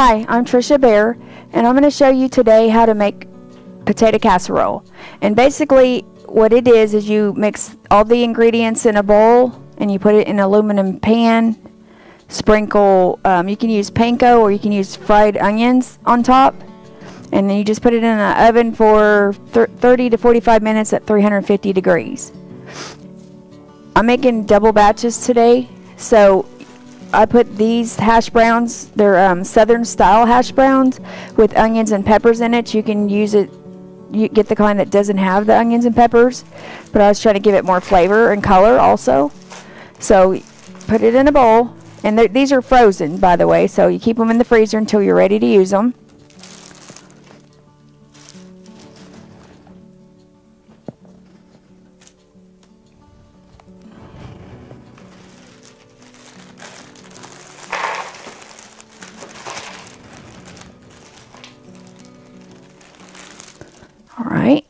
Hi, I'm Trisha Bear, and I'm going to show you today how to make potato casserole. And basically what it is you mix all the ingredients in a bowl and you put it in an aluminum pan, sprinkle, you can use panko or you can use fried onions on top, and then you just put it in an oven for 30 to 45 minutes at 350 degrees. I'm making double batches today, so I put these hash browns, they're southern style hash browns with onions and peppers in it. You can use it, you get the kind that doesn't have the onions and peppers, but I was trying to give it more flavor and color also. So put it in a bowl, and these are frozen, by the way, so you keep them in the freezer until you're ready to use them. Alright,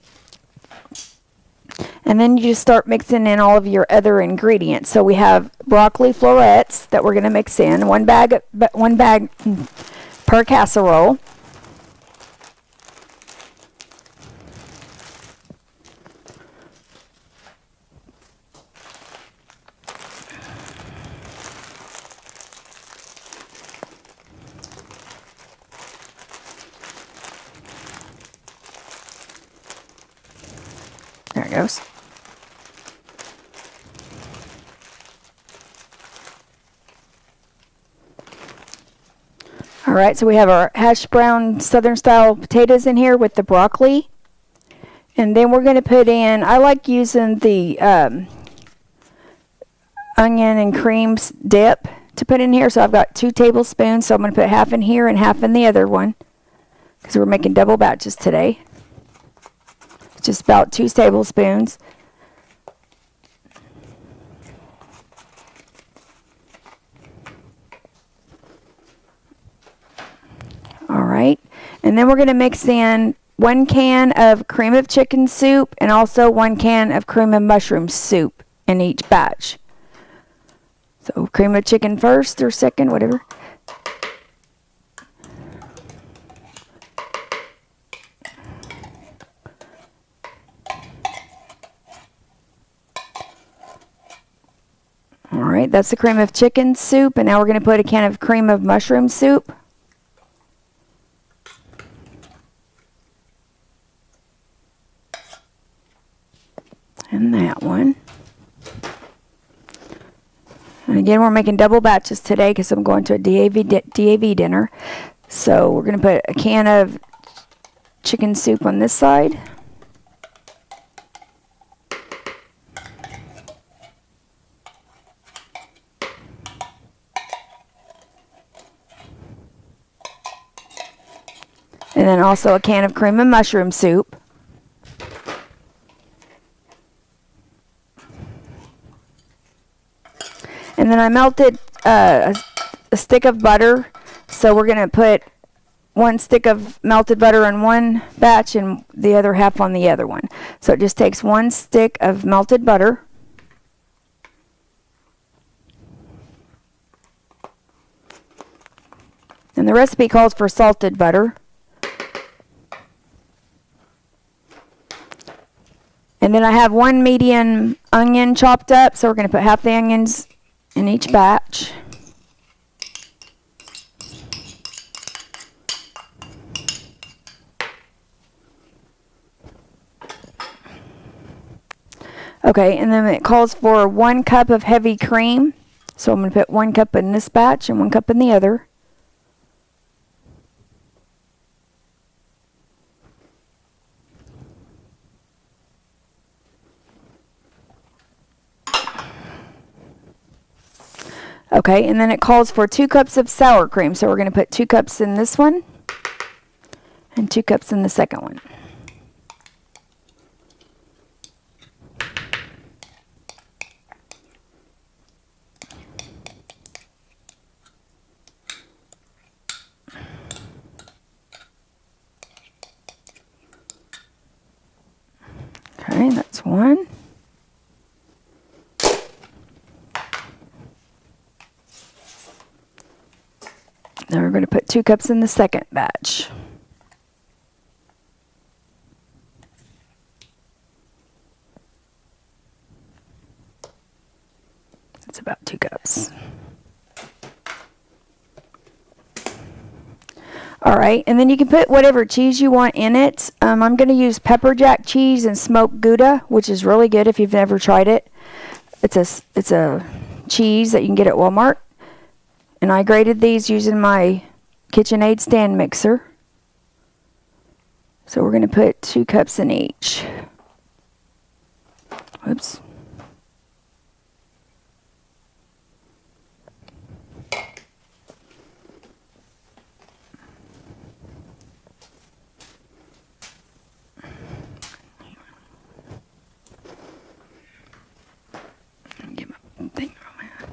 and then you just start mixing in all of your other ingredients. So we have broccoli florets that we're going to mix in, one bag per casserole. There it goes. Alright, so we have our hash brown southern style potatoes in here with the broccoli. And then we're going to put in, I like using the onion and cream dip to put in here. So I've got 2 tablespoons, so I'm going to put half in here and half in the other one, because we're making double batches today. Just about 2 tablespoons. Alright, and then we're going to mix in 1 can of cream of chicken soup and also 1 can of cream of mushroom soup in each batch. So cream of chicken first or second, whatever. Alright, that's the cream of chicken soup, and now we're going to put a can of cream of mushroom soup. And that one. And again, we're making double batches today because I'm going to a DAV dinner. So we're going to put a can of chicken soup on this side. And then also a can of cream of mushroom soup. And then I melted a stick of butter. So we're going to put 1 stick of melted butter in one batch and the other half on the other one. So it just takes 1 stick of melted butter. And the recipe calls for salted butter. And then I have 1 medium onion chopped up, so we're going to put half the onions in each batch. Okay, and then it calls for 1 cup of heavy cream. So I'm going to put 1 cup in this batch and 1 cup in the other. Okay, and then it calls for 2 cups of sour cream. So we're going to put 2 cups in this one and 2 cups in the second one. Okay, that's 1. Then we're going to put 2 cups in the second batch. It's about 2 cups. All right, and then you can put whatever cheese you want in it. I'm going to use pepper jack cheese and smoked Gouda, which is really good if you've never tried it. It's a cheese that you can get at Walmart. And I grated these using my KitchenAid stand mixer. So we're going to put 2 cups in each. Whoops. Get my thing on my head.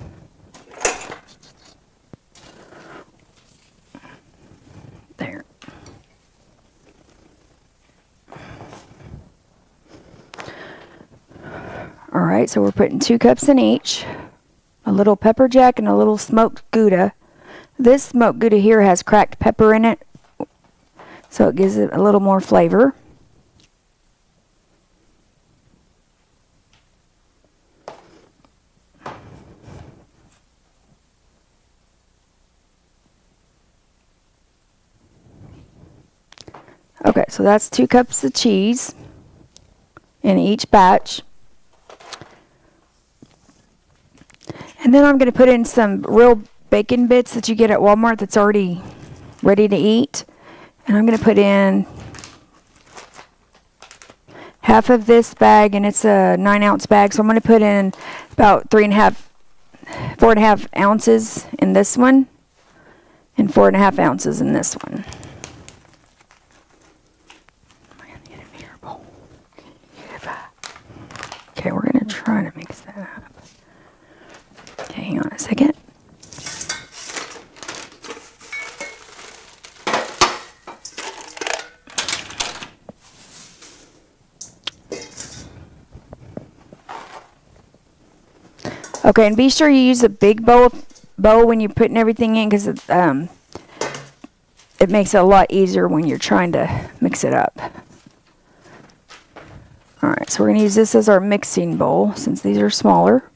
There. All right, so we're putting 2 cups in each. A little pepper jack and a little smoked Gouda. This smoked Gouda here has cracked pepper in it, so it gives it a little more flavor. Okay, so that's 2 cups of cheese in each batch. And then I'm going to put in some real bacon bits that you get at Walmart that's already ready to eat. And I'm going to put in half of this bag, and it's a 9-ounce bag. So I'm going to put in about 4.5 ounces in this one, and 4.5 ounces in this one. Okay, we're going to try to mix that up. Okay, hang on a second. Okay, and be sure you use a big bowl when you're putting everything in, because it makes it a lot easier when you're trying to mix it up. All right, so we're going to use this as our mixing bowl since these are smaller.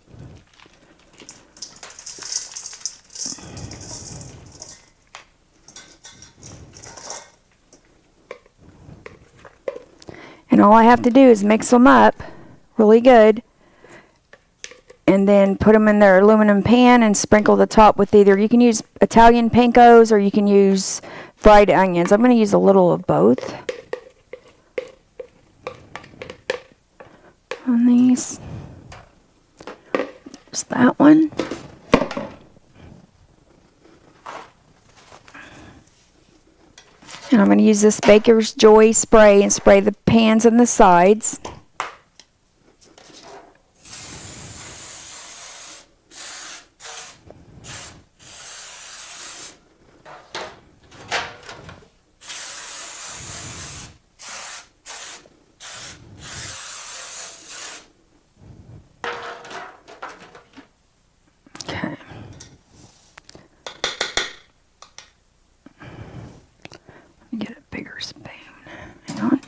And all I have to do is mix them up really good, and then put them in their aluminum pan and sprinkle the top with either, you can use Italian pancos or you can use fried onions. I'm going to use a little of both on these. Just that one. And I'm going to use this Baker's Joy spray and spray the pans and the sides. Get a bigger spoon. Hang on.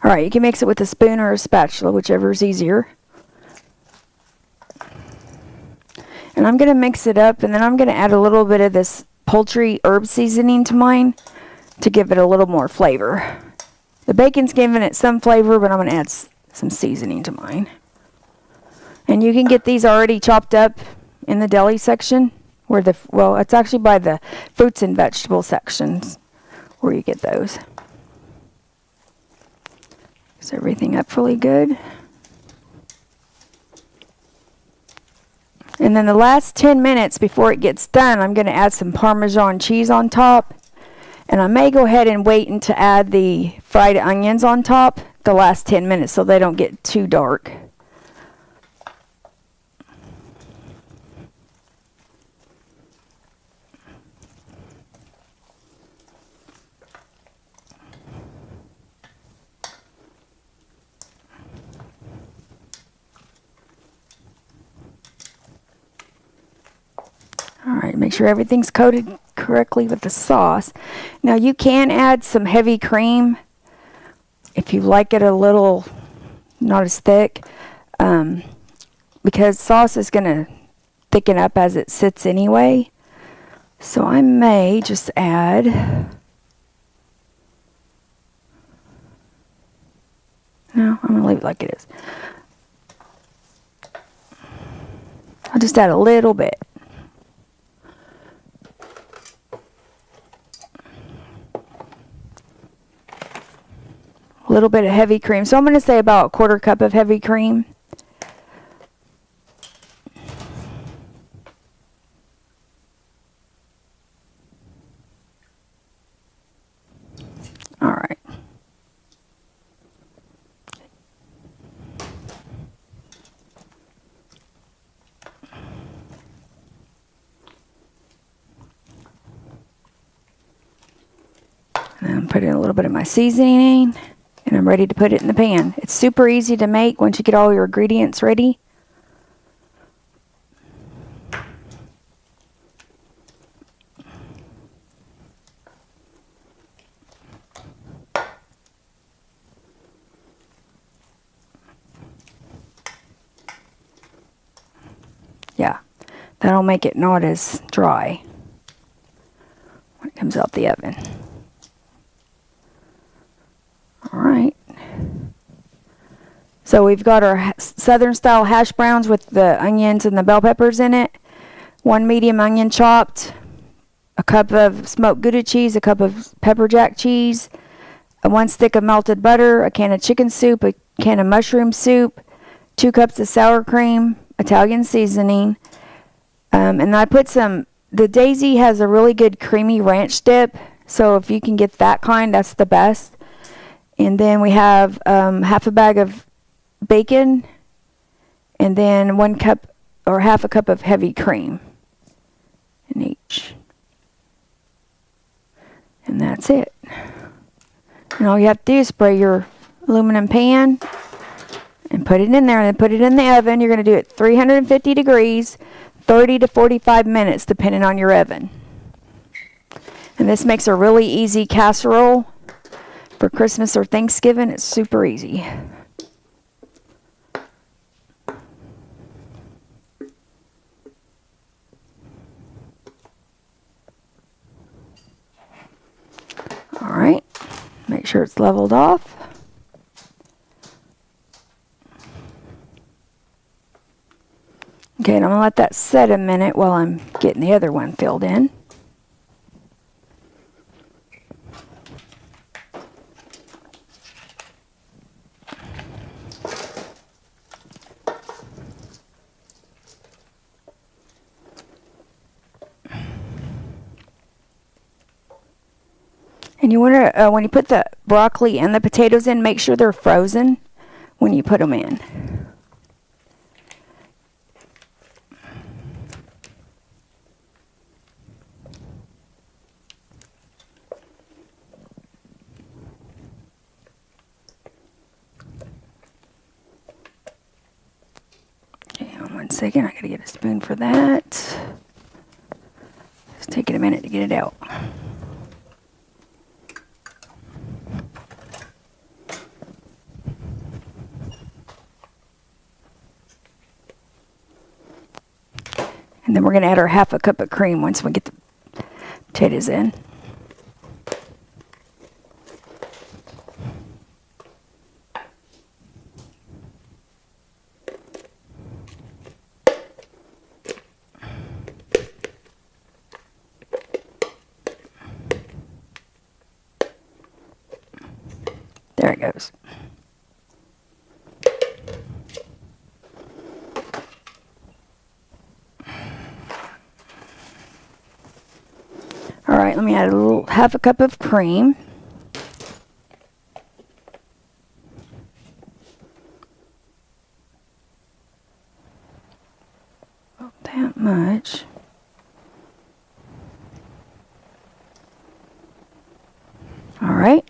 All right, you can mix it with a spoon or a spatula, whichever is easier. And I'm going to mix it up, and then I'm going to add a little bit of this poultry herb seasoning to mine to give it a little more flavor. The bacon's giving it some flavor, but I'm going to add some seasoning to mine. And you can get these already chopped up in the deli section, where it's actually by the fruits and vegetable sections where you get those. Mix everything up really good. And then the last 10 minutes before it gets done, I'm going to add some Parmesan cheese on top. And I may go ahead and wait and to add the fried onions on top the last 10 minutes so they don't get too dark. Alright, make sure everything's coated correctly with the sauce. Now you can add some heavy cream if you like it a little not as thick, because sauce is going to thicken up as it sits anyway. So I may just add no, I'm going to leave it like it is. I'll just add a little bit. A little bit of heavy cream. So I'm going to say about 1/4 cup of heavy cream. All right. And I'm putting a little bit of my seasoning. And I'm ready to put it in the pan. It's super easy to make once you get all your ingredients ready. Yeah, that'll make it not as dry when it comes out the oven. Alright, so we've got our southern style hash browns with the onions and the bell peppers in it. 1 medium onion chopped, a cup of smoked Gouda cheese, a cup of pepper jack cheese, 1 stick of melted butter, a can of chicken soup, a can of mushroom soup, 2 cups of sour cream, Italian seasoning, and I put the Daisy has a really good creamy ranch dip, so if you can get that kind, that's the best. And then we have half a bag of bacon, and then 1 cup or half a cup of heavy cream in each. And that's it. And all you have to do is spray your aluminum pan and put it in there, and then put it in the oven. You're going to do it 350 degrees, 30 to 45 minutes, depending on your oven. And this makes a really easy casserole for Christmas or Thanksgiving. It's super easy. All right, make sure it's leveled off. Okay, and I'm gonna let that set a minute while I'm getting the other one filled in. And you want to, when you put the broccoli and the potatoes in, make sure they're frozen when you put them in. Okay, hold on 1 second. I gotta get a spoon for that. It's taking a minute to get it out. And then we're going to add our half a cup of cream once we get the potatoes in. There it goes. right, let me add a little half a cup of cream. Not that much. All right.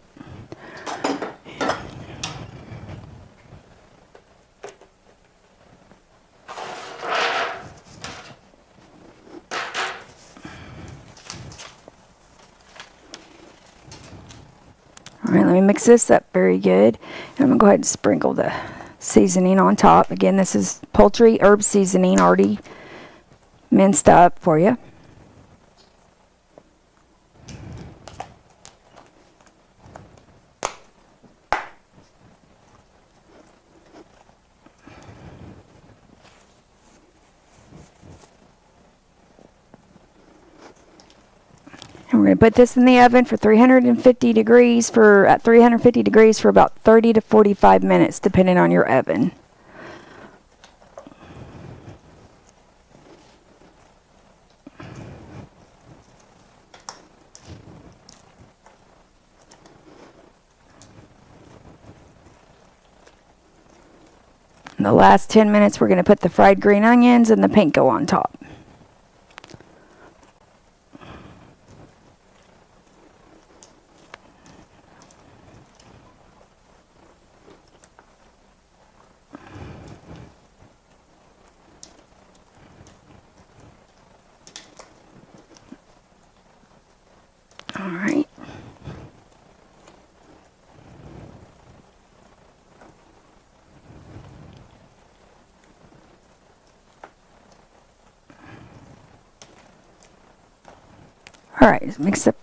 All right, let me mix this up very good. And I'm going to go ahead and sprinkle the seasoning on top. Again, this is poultry herb seasoning already minced up for you. And we're going to put this in the oven for 350 degrees at 350 degrees for about 30 to 45 minutes, depending on your oven. In the last 10 minutes, we're going to put the fried green onions and the panko on top. All right. All right, mix up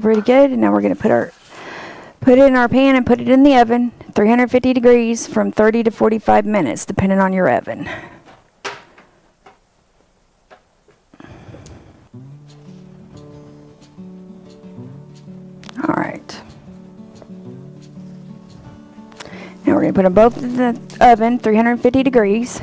really good, and now we're going to put it in our pan and put it in the oven, 350 degrees from 30 to 45 minutes, depending on your oven. All right. Now we're going to put them both in the oven, 350 degrees.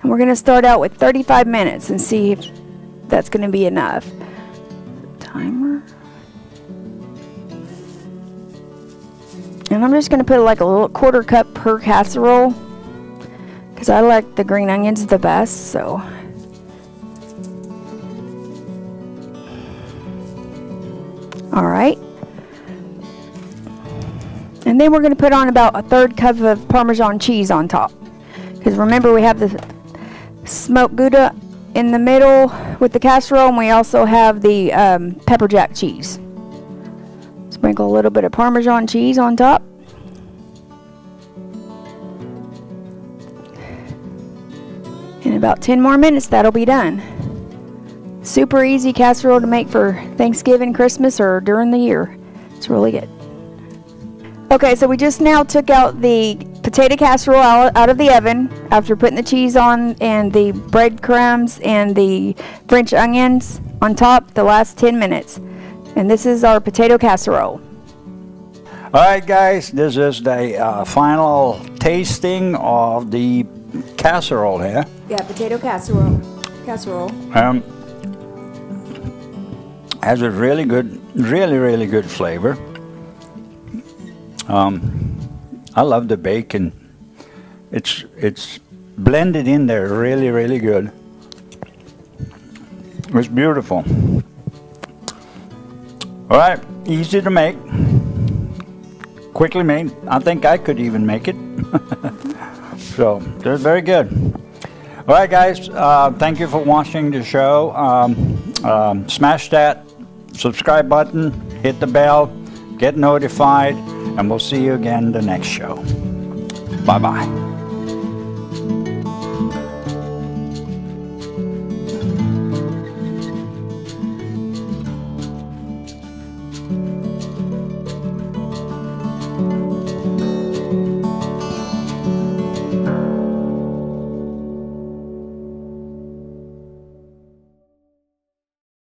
And we're going to start out with 35 minutes and see if that's going to be enough. Timer. And I'm just going to put like a little quarter cup per casserole because I like the green onions the best, so. All right. And then we're going to put on about a third cup of Parmesan cheese on top. Because remember, we have the smoked Gouda in the middle with the casserole, and we also have the pepper jack cheese. Sprinkle a little bit of Parmesan cheese on top. In about 10 more minutes, that'll be done. Super easy casserole to make for Thanksgiving, Christmas, or during the year. It's really good. Okay, so we just now took out the potato casserole out of the oven after putting the cheese on and the breadcrumbs and the French onions on top the last 10 minutes. And this is our potato casserole. All right, guys, this is the final tasting of the casserole here. Yeah, potato casserole. Has a really good, really good flavor. I love the bacon. It's blended in there really good. It's beautiful. All right, easy to make, quickly made. I think I could even make it. So they're very good. All right, guys, thank you for watching the show. Smash that subscribe button, hit the bell, get notified, and we'll see you again the next show. Bye-bye.